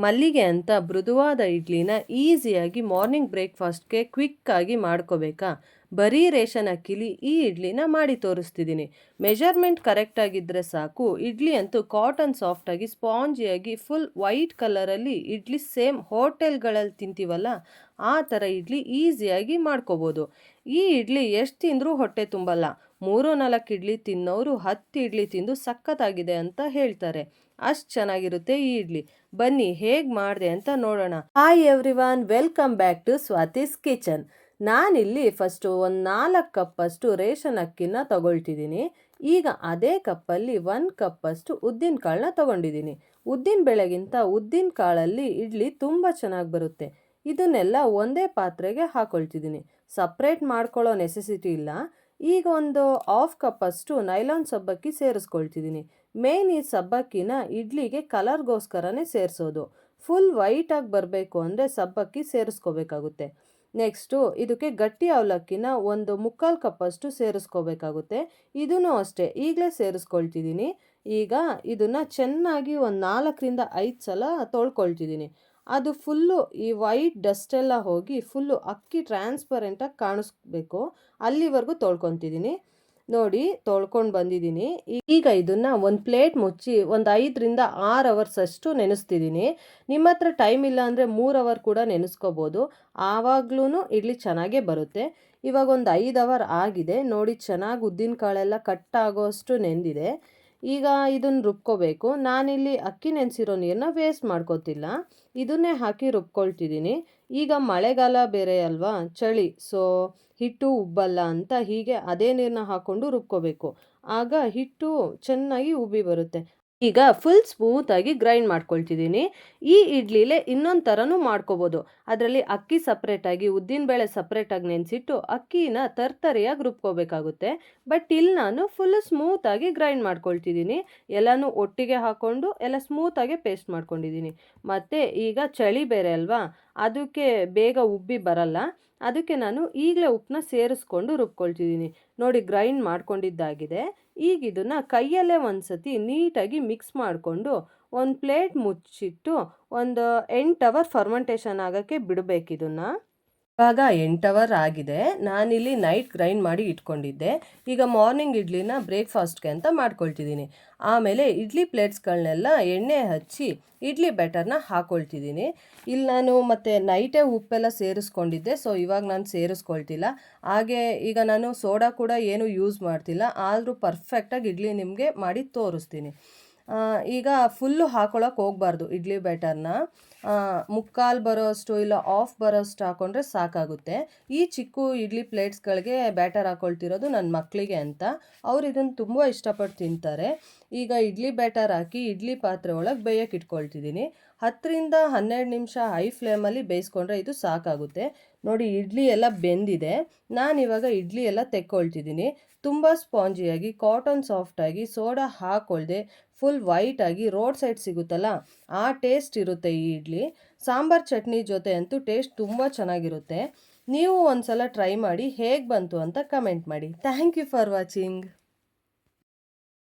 ಮಲ್ಲಿಗೆ ಅಂತ ಮೃದುವಾದ ಇಡ್ಲಿನ ಈಸಿಯಾಗಿ ಮಾರ್ನಿಂಗ್ ಬ್ರೇಕ್ಫಾಸ್ಟ್ಗೆ ಕ್ವಿಕ್ಕಾಗಿ ಮಾಡ್ಕೋಬೇಕಾ? ಬರೀ ರೇಷನ್ ಅಕ್ಕಿಲಿ ಈ ಇಡ್ಲಿನ ಮಾಡಿ ತೋರಿಸ್ತಿದ್ದೀನಿ. ಮೆಜರ್ಮೆಂಟ್ ಕರೆಕ್ಟಾಗಿದ್ದರೆ ಸಾಕು. ಇಡ್ಲಿ ಅಂತೂ ಕಾಟನ್ ಸಾಫ್ಟಾಗಿ ಸ್ಪಾಂಜಿಯಾಗಿ ಫುಲ್ ವೈಟ್ ಕಲರಲ್ಲಿ ಇಡ್ಲಿ ಸೇಮ್ ಹೋಟೆಲ್ಗಳಲ್ಲಿ ತಿಂತೀವಲ್ಲ ಆ ಥರ ಇಡ್ಲಿ ಈಸಿಯಾಗಿ ಮಾಡ್ಕೋಬೋದು. ಈ ಇಡ್ಲಿ ಎಷ್ಟು ತಿಂದರೂ ಹೊಟ್ಟೆ ತುಂಬಲ್ಲ. 3-4 ಇಡ್ಲಿ ತಿನ್ನೋರು 10 ಇಡ್ಲಿ ತಿಂದು ಸಖತ್ತಾಗಿದೆ ಅಂತ ಹೇಳ್ತಾರೆ. ಅಷ್ಟು ಚೆನ್ನಾಗಿರುತ್ತೆ ಈ ಇಡ್ಲಿ. ಬನ್ನಿ ಹೇಗೆ ಮಾಡಿದೆ ಅಂತ ನೋಡೋಣ. Hi everyone, welcome back to Swati's kitchen. ನಾನಿಲ್ಲಿ ಫಸ್ಟು ಒಂದು 4 ಕಪ್ಪಷ್ಟು ರೇಷನ್ ಅಕ್ಕಿನ ತಗೊಳ್ತಿದ್ದೀನಿ. ಈಗ ಅದೇ ಕಪ್ಪಲ್ಲಿ 1 ಕಪ್ಪಷ್ಟು ಉದ್ದಿನ ಕಾಳನ್ನ ತಗೊಂಡಿದ್ದೀನಿ. ಉದ್ದಿನ ಬೇಳೆಗಿಂತ ಉದ್ದಿನ ಕಾಳಲ್ಲಿ ಇಡ್ಲಿ ತುಂಬ ಚೆನ್ನಾಗಿ ಬರುತ್ತೆ. ಇದನ್ನೆಲ್ಲ ಒಂದೇ ಪಾತ್ರೆಗೆ ಹಾಕೊಳ್ತಿದ್ದೀನಿ. ಸಪ್ರೇಟ್ ಮಾಡ್ಕೊಳ್ಳೋ ನೆಸೆಸಿಟಿ ಇಲ್ಲ. ಈಗ ಒಂದು 1/2 ಕಪ್ಪಷ್ಟು ನೈಲಾನ್ ಸಬ್ಬಕ್ಕಿ ಸೇರಿಸ್ಕೊಳ್ತಿದ್ದೀನಿ. ಮೇನ್ ಈ ಸಬ್ಬಕ್ಕಿನ ಇಡ್ಲಿಗೆ ಕಲರ್ಗೋಸ್ಕರನೇ ಸೇರಿಸೋದು. ಫುಲ್ ವೈಟಾಗಿ ಬರಬೇಕು ಅಂದರೆ ಸಬ್ಬಕ್ಕಿ ಸೇರಿಸ್ಕೋಬೇಕಾಗುತ್ತೆ. ನೆಕ್ಸ್ಟು ಇದಕ್ಕೆ ಗಟ್ಟಿ ಅವಲಕ್ಕಿನ ಒಂದು 3/4 ಕಪ್ಪಷ್ಟು ಸೇರಿಸ್ಕೋಬೇಕಾಗುತ್ತೆ. ಇದೂ ಅಷ್ಟೇ ಈಗಲೇ ಸೇರಿಸ್ಕೊಳ್ತಿದ್ದೀನಿ. ಈಗ ಇದನ್ನು ಚೆನ್ನಾಗಿ ಒಂದು 4-5 ಸಲ ತೊಳ್ಕೊಳ್ತಿದ್ದೀನಿ. ಅದು ಫುಲ್ಲು ಈ ವೈಟ್ ಡಸ್ಟೆಲ್ಲ ಹೋಗಿ ಫುಲ್ಲು ಅಕ್ಕಿ ಟ್ರಾನ್ಸ್ಪರೆಂಟಾಗಿ ಕಾಣಿಸ್ಬೇಕು, ಅಲ್ಲಿವರೆಗೂ ತೊಳ್ಕೊತಿದ್ದೀನಿ. ನೋಡಿ ತೊಳ್ಕೊಂಡು ಬಂದಿದ್ದೀನಿ. ಈಗ ಇದನ್ನು ಒಂದು ಪ್ಲೇಟ್ ಮುಚ್ಚಿ ಒಂದು 5-6 ಅವರ್ಸ್ ಅಷ್ಟು ನೆನೆಸ್ತಿದ್ದೀನಿ. ನಿಮ್ಮ ಹತ್ರ ಟೈಮ್ ಇಲ್ಲ ಅಂದರೆ 3 ಅವರ್ ಕೂಡ ನೆನೆಸ್ಕೋಬೋದು. ಆವಾಗ್ಲೂ ಇಡ್ಲಿ ಚೆನ್ನಾಗೇ ಬರುತ್ತೆ. ಇವಾಗ ಒಂದು 5 ಅವರ್ ಆಗಿದೆ. ನೋಡಿ ಚೆನ್ನಾಗಿ ಉದ್ದಿನ ಕಾಳೆಲ್ಲ ಕಟ್ಟಾಗೋಷ್ಟು ನೆಂದಿದೆ. ಈಗ ಇದನ್ನು ರುಬ್ಕೋಬೇಕು. ನಾನಿಲ್ಲಿ ಅಕ್ಕಿ ನೆನೆಸಿರೋ ನೀರನ್ನ ವೇಸ್ಟ್ ಮಾಡ್ಕೋತಿಲ್ಲ, ಇದನ್ನೇ ಹಾಕಿ ರುಬ್ಕೊಳ್ತಿದ್ದೀನಿ. ಈಗ ಮಳೆಗಾಲ ಬೇರೆ ಅಲ್ವಾ, ಚಳಿ, ಸೊ ಹಿಟ್ಟು ಉಬ್ಬಲ್ಲ ಅಂತ ಹೀಗೆ ಅದೇ ನೀರನ್ನ ಹಾಕ್ಕೊಂಡು ರುಬ್ಕೋಬೇಕು. ಆಗ ಹಿಟ್ಟು ಚೆನ್ನಾಗಿ ಉಬ್ಬಿ ಬರುತ್ತೆ. ಈಗ ಫುಲ್ ಸ್ಮೂತಾಗಿ ಗ್ರೈಂಡ್ ಮಾಡ್ಕೊಳ್ತಿದ್ದೀನಿ. ಈ ಇಡ್ಲಿಲೇ ಇನ್ನೊಂದು ಥರನೂ ಮಾಡ್ಕೋಬೋದು. ಅದರಲ್ಲಿ ಅಕ್ಕಿ ಸಪ್ರೇಟಾಗಿ ಉದ್ದಿನಬೇಳೆ ಸಪ್ರೇಟಾಗಿ ನೆನೆಸಿಟ್ಟು ಅಕ್ಕಿನ ತರ್ತರಿಯಾಗಿ ರುಬ್ಕೋಬೇಕಾಗುತ್ತೆ. ಬಟ್ ಇಲ್ಲಿ ನಾನು ಫುಲ್ ಸ್ಮೂತಾಗಿ ಗ್ರೈಂಡ್ ಮಾಡ್ಕೊಳ್ತಿದ್ದೀನಿ. ಎಲ್ಲನೂ ಒಟ್ಟಿಗೆ ಹಾಕ್ಕೊಂಡು ಎಲ್ಲ ಸ್ಮೂತಾಗಿ ಪೇಸ್ಟ್ ಮಾಡ್ಕೊಂಡಿದ್ದೀನಿ. ಮತ್ತು ಈಗ ಚಳಿ ಬೇರೆ ಅಲ್ವಾ, ಅದಕ್ಕೆ ಬೇಗ ಉಬ್ಬಿ ಬರಲ್ಲ. ಅದಕ್ಕೆ ನಾನು ಈಗಲೇ ಉಪ್ಪನ್ನ ಸೇರಿಸ್ಕೊಂಡು ರುಬ್ಕೊಳ್ತಿದ್ದೀನಿ. ನೋಡಿ ಗ್ರೈಂಡ್ ಮಾಡ್ಕೊಂಡಿದ್ದಾಗಿದೆ. ಈಗ ಇದನ್ನು ಕೈಯಲ್ಲೇ ಒಂದು ಸತಿ ನೀಟಾಗಿ ಮಿಕ್ಸ್ ಮಾಡಿಕೊಂಡು ಒಂದು ಪ್ಲೇಟ್ ಮುಚ್ಚಿಟ್ಟು ಒಂದು 8 ಅವರ್ ಫರ್ಮೆಂಟೇಷನ್ ಆಗೋಕ್ಕೆ ಬಿಡಬೇಕು ಇದನ್ನು. ಇವಾಗ 8 ಅವರ್ ಆಗಿದೆ. ನಾನಿಲ್ಲಿ ನೈಟ್ ಗ್ರೈಂಡ್ ಮಾಡಿ ಇಟ್ಕೊಂಡಿದ್ದೆ. ಈಗ ಮಾರ್ನಿಂಗ್ ಇಡ್ಲಿನ ಬ್ರೇಕ್ಫಾಸ್ಟ್ಗೆ ಅಂತ ಮಾಡ್ಕೊಳ್ತಿದ್ದೀನಿ. ಆಮೇಲೆ ಇಡ್ಲಿ ಪ್ಲೇಟ್ಸ್ಗಳನ್ನೆಲ್ಲ ಎಣ್ಣೆ ಹಚ್ಚಿ ಇಡ್ಲಿ ಬ್ಯಾಟರ್ನ ಹಾಕ್ಕೊಳ್ತಿದ್ದೀನಿ. ಇಲ್ಲಿ ನಾನು ಮತ್ತು ನೈಟೇ ಉಪ್ಪೆಲ್ಲ ಸೇರಿಸ್ಕೊಂಡಿದ್ದೆ, ಸೊ ಇವಾಗ ನಾನು ಸೇರಿಸ್ಕೊಳ್ತಿಲ್ಲ. ಹಾಗೆ ಈಗ ನಾನು ಸೋಡಾ ಕೂಡ ಏನೂ ಯೂಸ್ ಮಾಡ್ತಿಲ್ಲ. ಆದರೂ ಪರ್ಫೆಕ್ಟಾಗಿ ಇಡ್ಲಿ ನಿಮಗೆ ಮಾಡಿ ತೋರಿಸ್ತೀನಿ. ಈಗ ಫುಲ್ಲು ಹಾಕೊಳ್ಳೋಕೆ ಹೋಗಬಾರ್ದು ಇಡ್ಲಿ ಬ್ಯಾಟರ್ನ. 3/4 ಬರೋಷ್ಟು ಇಲ್ಲ 1/2 ಬರೋಷ್ಟು ಹಾಕ್ಕೊಂಡ್ರೆ ಸಾಕಾಗುತ್ತೆ. ಈ ಚಿಕ್ಕ ಇಡ್ಲಿ ಪ್ಲೇಟ್ಸ್ಗಳಿಗೆ ಬ್ಯಾಟರ್ ಹಾಕ್ಕೊಳ್ತಿರೋದು ನನ್ನ ಮಕ್ಕಳಿಗೆ ಅಂತ. ಅವ್ರು ಇದನ್ನು ತುಂಬ ಇಷ್ಟಪಟ್ಟು ತಿಂತಾರೆ. ಈಗ ಇಡ್ಲಿ ಬ್ಯಾಟರ್ ಹಾಕಿ ಇಡ್ಲಿ ಪಾತ್ರೆ ಒಳಗೆ ಬೇಯಕ್ಕೆ ಇಟ್ಕೊಳ್ತಿದ್ದೀನಿ. 10-12 ನಿಮಿಷ ಹೈ ಫ್ಲೇಮಲ್ಲಿ ಬೇಯಿಸ್ಕೊಂಡ್ರೆ ಇದು ಸಾಕಾಗುತ್ತೆ. ನೋಡಿ ಇಡ್ಲಿ ಎಲ್ಲ ಬೆಂದಿದೆ. ನಾನಿವಾಗ ಇಡ್ಲಿ ಎಲ್ಲ ತೆಕ್ಕೊಳ್ತಿದ್ದೀನಿ. ತುಂಬ ಸ್ಪಾಂಜಿಯಾಗಿ ಕಾಟನ್ ಸಾಫ್ಟಾಗಿ ಸೋಡಾ ಹಾಕ್ಕೊಳ್ದೆ ಫುಲ್ ವೈಟಾಗಿ ರೋಡ್ ಸೈಡ್ ಸಿಗುತ್ತಲ್ಲ ಆ ಟೇಸ್ಟ್ ಇರುತ್ತೆ ಈ ಇಡ್ಲಿ. ಸಾಂಬಾರ್ ಚಟ್ನಿ ಜೊತೆ ಅಂತೂ ಟೇಸ್ಟ್ ತುಂಬ ಚೆನ್ನಾಗಿರುತ್ತೆ. ನೀವು ಒಂದು ಸಲ ಟ್ರೈ ಮಾಡಿ ಹೇಗೆ ಬಂತು ಅಂತ ಕಮೆಂಟ್ ಮಾಡಿ. Thank you for watching.